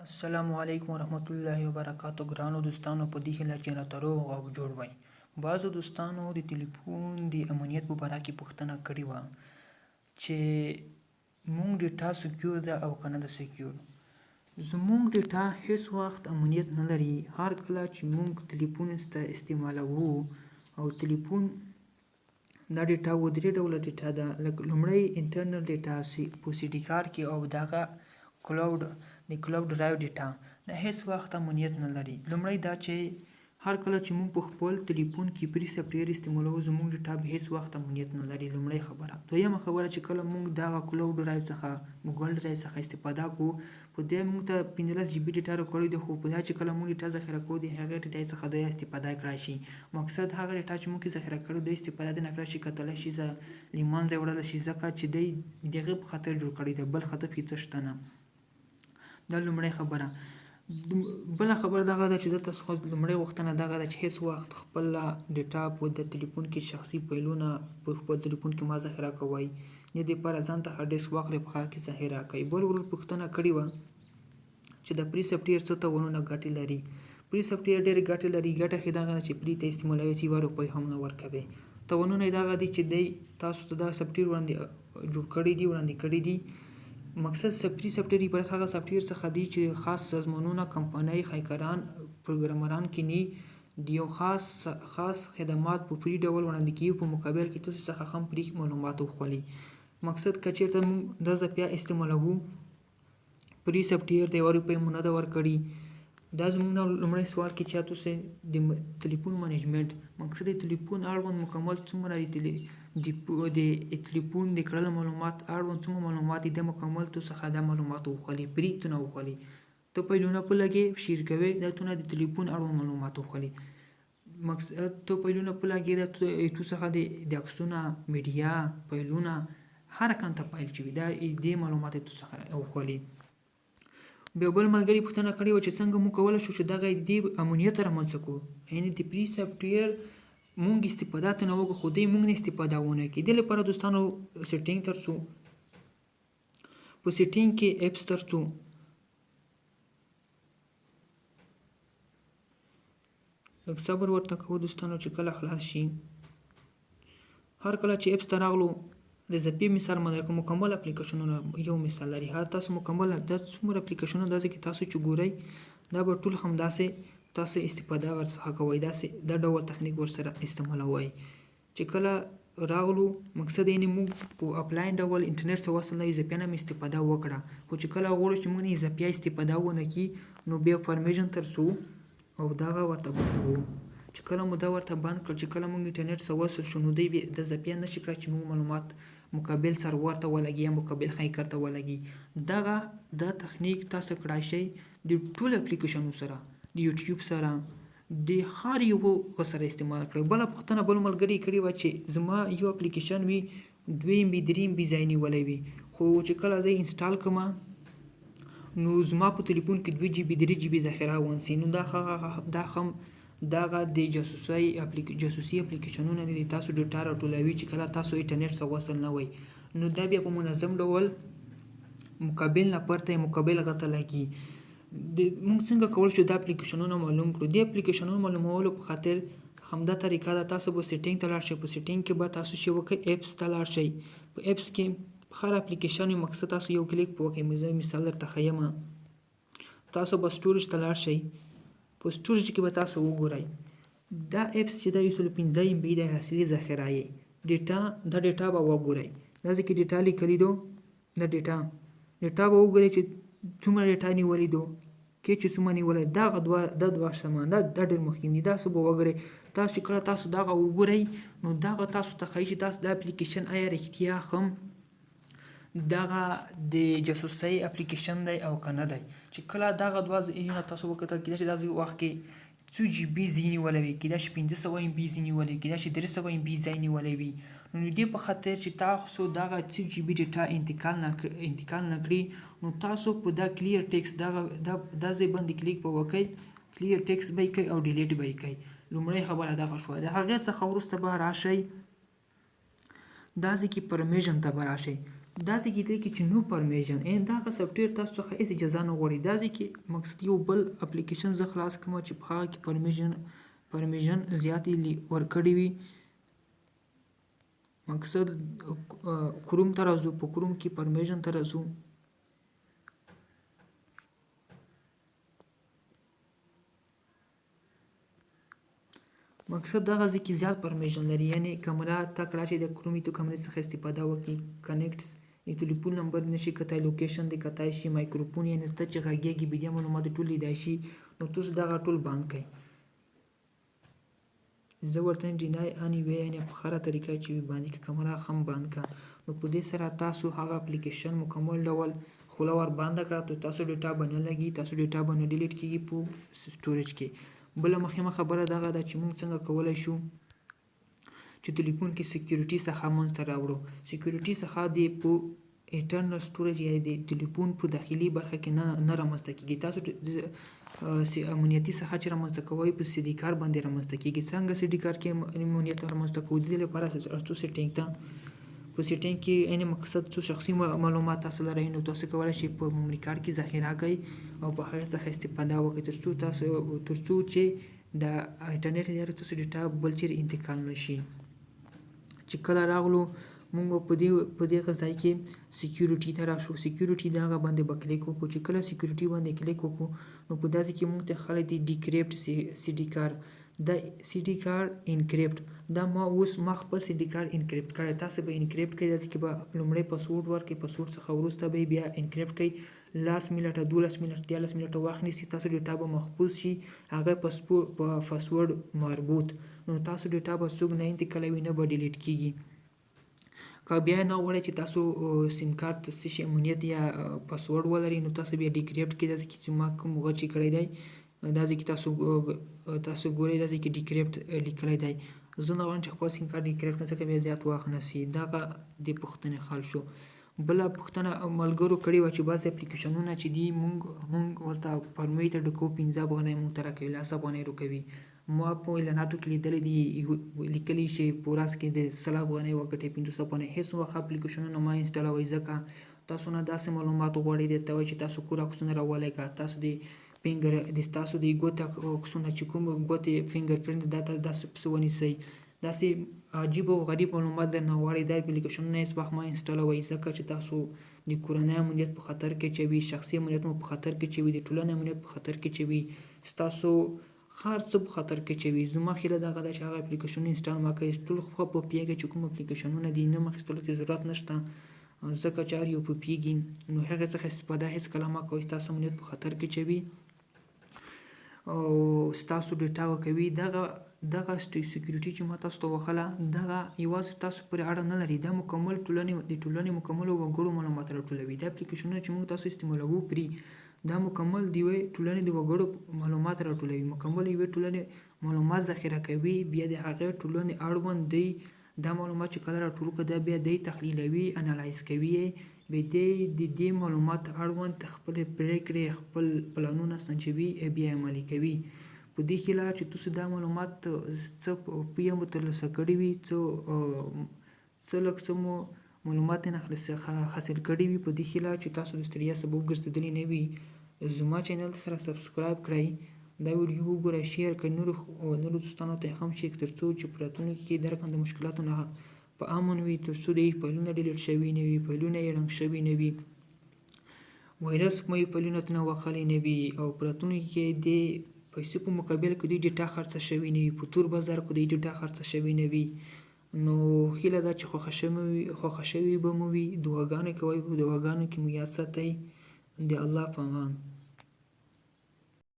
السلام علیکم ورحمت الله وبرکاتو. ګرانو دوستانو، په دې هیله چې راته روغ او جوړ وئ. بعضو دوستانو د تلیفون د امنیت په باره کې پوښتنه کړې وه چې مونږ ډیټا سکیور ده او که نه ده سکیور. زمونږ ډیټا هیڅ وخت امنیت نه لري. هر کله چې مونږ تلیفون استعمالوو او تلیفون دا ډیټا و درې ډوله ډیټا ده. لومړی انټرنل ډیټا په سی ډي کارت کې او دغه کلاوډ ډرایو ډیټا دا هیڅ وخت امنیت نه لري. لومړی دا چې هر کله چې مونږ په خپل تلیفون کې فری سافټویر استعمالوو زمونږ ډیټا به هیڅ وخت امنیت نه لري. لومړی خبره. دویمه خبره چې کله مونږ دغه کلاوډ ډرایو څخه ګوګل ډرایو څخه استفاده کوو په دې مونږ ته 15 جی بي ډیټا راکړی دی، خو په دا چې کله مونږ ډیټا ذخیره کوو د هغې ډیټا څخه دوی استفاده کړای شي. مقصد هغه ډیټا چې مونږ ذخیره کړی دوی استفاده دې نه کړای شي، کتلی شي، له منځه وړلی شي، ځکه چې دی د هغې په خاطر جوړ کړی دی، بل هدف یې څه شته نه. دا لومړی خبره. بله خبره دغه ده چې دلته څخه لومړۍ غوښتنه دغه ده چې هیڅ وخت خپله ډیټا په د تلیفون کې شخصي فایلونه په خپل تلیفون کې مه ذخیره کوئ. دې دپاره ځان ته هارډ ډیسک واخلئ، په هغه کې ذخیره کړئ. بل ورور پوښتنه کړې وه چې د فری سافټویر څه تاوانونه ګټې لري. فری سافټویر ډېرې ګټې لري. ګټه یې دغه ده چې فری ته استعمالوئ، یوه روپۍ هم نه ورکوئ. تاوانونه یې دغه دي چې دی تاسو ته دا سافټویر جوړ کړی دي، وړاندې کړي دي. مقصد فری سافټویر عبارت هغه سافټویر څخه دی چې خاص سازمانونه، کمپنۍ، هیکران، پروګرامران کینی د یو خاص خدمات په فری ډول وړاندې کوي، په مقابل کې تاسو څخه هم فری معلومات وخولي. مقصد که چېرته موږ دا ځپیا استعمالوو فری سافټویر د 1 روپۍ مو نه ده ورکړي. دا زموږ لومړی سوال کې چې تاسو د تلیفون منیجمنټ، مقصد د تلیفون اړوند مکمل څومره د تلیفون د کړلو معلومات اړوند څومره معلومات دي، د مکمل تو څخه دا معلومات وخولي، فری تونه وخولي. ته پیلونه په لګې شیر کوې، دا تونه د تلیفون اړوند معلومات وخولي. مقصد ته پیلونه په لګې دا تو څخه د عکسونه، میډیا، فایلونه، هر کانته فایل چې وي دا دې معلومات تو څخه وخولي. بیا بل ملګري پوښتنه کړې وه چې څنګه موږ کولی شو چې دغه دې امنیت رامنځته کړو، یعنې د فری سافټویر مونږ استفاده ترې نه وکړو خو دی مونږ نه استفاده ونه کړي. دې لپاره دوستانو سیټینګ ته ځو. په سیټینګ کې اپس ته ځو. لږ صبر ورته کوو دوستانو چې کله خلاص شي. هر کله چې اپس ته راغلو د ځپې مثال مو درکړو، مکمل اپلیکیشنونه یو مثال لري. هر تاسو مکمل دا څومره اپلیکیشنونه دا کې تاسو چې ګورئ دا به ټول همداسې تاسو استفاده ورڅخه کوئ، داسې دا ډول تخنیک ورسره استعمالوئ. چې کله راغلو مقصد یعنې موږ په اپلاین ډول انټرنیټ څخه وصل نه یو ځپیا نه مې استفاده وکړه، خو چې کله غواړو چې موږ نه ځپیا استفاده ونه کړي نو بیا پرمیشن ته ځو او دغه ورته بندوو. چې کله مو دا ورته بند کړ، چې کله موږ انټرنیټ څخه وصل شو نو دوی د ځپیا نشي کړی چې موږ معلومات مقابل سرور ته ولګي یا مقابل هیکر ته ولګي. دا تخنیک تاسو کړای شئ د ټولو اپلیکیشنونو سره، د یوټیوب سره، د هر یو سره استعمال کړئ. بله پوښتنه بل ملګري کړې وه چې زما یو اپلیکیشن وي 2 MB 3 MB ځای نیولی وي، خو چې کله زه انسټال کړم نو زما په تلیفون کې 2 GB 3 GB ذخیره ونسي. نو دا هم دغه د جاسوسي اپلیکیشنونه دي، تاسو ډیټا راټولوي. چې کله تاسو انټرنیټ څخه وصل نه وئ نو دا بیا په منظم ډول مقابل نفر ته مقابل هغه ته لګي. موږ څنګه کولی شو دا اپلیکیشنونه معلوم کړو؟ دې اپلیکیشنونو معلومولو په خاطر همدا طریقه ده. تاسو به سیټینګ ته لاړ شئ. په سیټینګ کې به تاسو چې وکړئ اپس ته لاړ شئ. په اپس کې هر اپلیکیشن مقصد تاسو یو کلیک وکړئ. زه مثال درته ښیم. تاسو به سټوریج ته لاړ شئ. په سټوریج کې به تاسو وګورئ دا اپس چې دا 115 MB د اصلي ذخیره یې دا ډیټا به وګورئ. دا ځکه ډیټا لیکلي دو، دا ډیټا به وګورئ چې څومره ډیټا نیولي دو، کې چې څومره نیولی دا دوه سمان دا ډېر مهم دي. داسې به وګورئ. تاسو چې کله تاسو دغه وګورئ نو دغه تاسو ته ښایي چې تاسو دا اپلیکیشن آیا رښتیا هم دغه د جاسوسۍ اپلیکیشن دی او که نه دی. چې کله دغه دوه ځایونه تاسو وکتل کېدای شي داسې وخت کې څو GB ځای نیولی وي، کېدای شي 500 MB ځای نیولی وي، کېدای شي 300 MB ځای نیولی وي. نو دې په خاطر چې تاسو دغه څو GB ډیټا انتقال نه کړي نو تاسو په دا کلیر ټیکس دا ځای باندې کلیک به وکړئ. کلیر ټیکس به یې کوئ او ډیلیټ به یې کوئ. لومړۍ خبره دغه شوه. د هغې څخه وروسته به راشئ دا ځای کې پرمیشن ته به راشئ. دا ځای کې دی چې نو پرمیشن دغه سافټویر تاسو څخه هیڅ اجازه نه غواړي. دا ځای کې مقصد یو بل اپلیکیشن زه خلاص کړم چې په هغه کې پرمیشن زیاتې ورکړې وي. مقصد کروم ته راځو، په کروم کې پرمیشن ته راځو. مقصد دغه ځای کې زیات پرمیشن لري، یعنی کمره تا کړه چې د کرومي تو کمرې څخه استفاده وکړي. کنیکټس ټلیفون نمبر نشي کتای، لوکیشن دی کتای شي، مایکروفون یعنی ست چې غږیږي ویډیو معلومات ټول لیدای شي. نو تاسو دغه ټول بند کړئ. زه ورته ډینای اني وی یعنی په خره طریقه چې باندې کې کمره هم بند کا. نو په دې سره تاسو هغه اپلیکیشن مکمل ډول خوله ور بند کړه ته تاسو ډیټا باندې لګي، تاسو ډیټا باندې ډیلیټ کیږي په سټوریج کې. بل مخکمه خبره دغه ده چې موږ څنګه کولای شو چې ټلیفون کې سکیورټي څخه مونږ ته راوړو. سکیورټي څخه دی په انټرنل سټوریج یا د ټلیفون په داخلي برخه کې نه رامنځته کیږي. تاسو امنیتي څخه چې رامنځته کوئ په سی ډي کار باندې رامنځته کیږي. څنګه سی ډي کار کې امنیت رامنځته کوو؟ د دې لپاره تاسو سیټینګ ته په سیټینګ کې یعنی مقصد څو شخصي معلومات تاسو لرئ، نو تاسو کولای شئ په میموري کارت کې ذخیره کړئ او په هغه څخه استفاده وکړئ ترڅو چې د انټرنیټ لارې تاسو ډیټا بل چیرې انتقال نشي. چې کله راغلو مونږ په دې ځای کې سکیورټي ته راشو. سکیورټي دغه باندې به کلیک وکړو. چې کله سکیورټي باندې کلیک وکړو نو په داسې کې مونږ ته خلک دي ډیکریپټ سی ډي کار. د سی ډي کار انکریپټ دا ما خپل سی ډي کار انکریپټ کړی. تاسو به انکریپټ کړئ. داسې کې به لومړی پاسورډ ورکړئ، پاسورډ څخه وروسته به بیا انکریپټ کړئ. 10 منټه 12 منټه 13 منټه وخت نیسي، تاسو ډیټا به محفوظ شي هغه په پاسورډ مربوط. نو تاسو ډیټا به څوک نه انتقالوي نه به ډیلیټ کیږي. که بیا نه غواړئ چې تاسو سیم کارت څه شي امنیت یا پاسورډ ولري نو تاسو بیا ډیکریپټ کړئ. داسې کې چې ما کوم غچ کړی دی دا ځکه تاسو ګورئ دا ځکه ډیکریپټ لیکلی دی. زه نه غواړم چې خپل سیم کارت ډیکریپټ کړم ځکه بیا زیات وخت نیسي. دغه د پوښتنې حل شو. بله پوښتنه ملګرو کړې وه چې بعضې اپلیکیشنونه چې دي مونږ ورته پرمې ته ډکوو 15 افغانۍ مونږ ته راکوي، 10 افغانۍ راکوي. ما په اعلاناتو کې لیدلی دي لیکلي چې په ورځ کې د 100 افغانۍ وګټئ 15 افغانۍ. هېڅ وخت اپلیکیشنونه مه انسټالوئ ځکه تاسو نه داسې معلومات غواړي درته وایي چې تاسو کور عکسونه راولېږه، تاسو د ستاسو د ګوتې عکسونه چې کوم ګوتې فینګر پرنټ دا داسې پسې ونیسئ. داسې عجیب او غریب معلومات درنه غواړي. دا اپلیکیشنونه هېڅ وخت مه انسټالوئ ځکه چې تاسو د کورنۍ امنیت په خطر کې اچوي، شخصي امنیت مو په خطر کې اچوي، د ټولنې امنیت په خطر کې اچوي، ستاسو هر څه په خطر کې اچوي. زما خیال دغه ده چې هغه اپلیکیشنونه انسټال مه کوئ. ټول خو پوهېږئ چې کوم اپلیکیشنونه دي، نوم اخیستلو ته ضرورت نشته ځکه چې هر یو پوهېږي. نو هغې څخه استفاده هېڅکله مه کوئ، ستاسو امنیت په خطر کې اچوي او ستاسو ډیټا ورکوي. دغه سکیورټي چې ما تاسو ته وښله دغه یوازې تاسو پورې اړه نه لري، دا مکمل د ټولنې مکملو وګړو معلومات راټولوي. دا اپلیکیشنونه چې موږ تاسو استعمالوو پرې دا مکمل د یوې ټولنې د وګړو معلومات راټولوي، مکمل یوې ټولنې معلومات ذخیره کوي. بیا د هغې ټولنې اړوند دی دا معلومات چې کله راټول کړه دا بیا دی تحلیلوي، انالایز کوي، بیا دی د دې معلومات اړوند خپلې پرېکړې خپل پلانونه سنجوي بیا عملي کوي. په دې هیله چې تاسو دا معلومات څه پوهه مو ترلاسه کړې وي، څه لږ څه مو معلومات یې حاصل کړي وي. په دې هیله چې تاسو د ستړیا سبب ګرځېدلي نه وي. زما چینل سره سبسکرایب کړئ، دا ویډیو وګورئ، شیر کړئ، نورو دوستانو ته یې هم شیر ترڅو چې په راتلونکي کې د رقم د مشکلاتو نه په امن وي، ترڅو د فایلونه ډیلیټ شوي نه وي، فایلونه یې ړنګ شوي نه وي، وایرس کومه فایلونه ترنه وهلي نه وي او په راتلونکي کې د پیسو په مقابل کې دوی ډیټا خرڅه شوي نه وي، په تور بازار کې دوی ډیټا خرڅه شوي نه وي. نو هیله ده چې خوښه شوي به مو وي. دعاګانې کوئ، په دعاګانو کې مو یاد ساتئ. د الله په امان.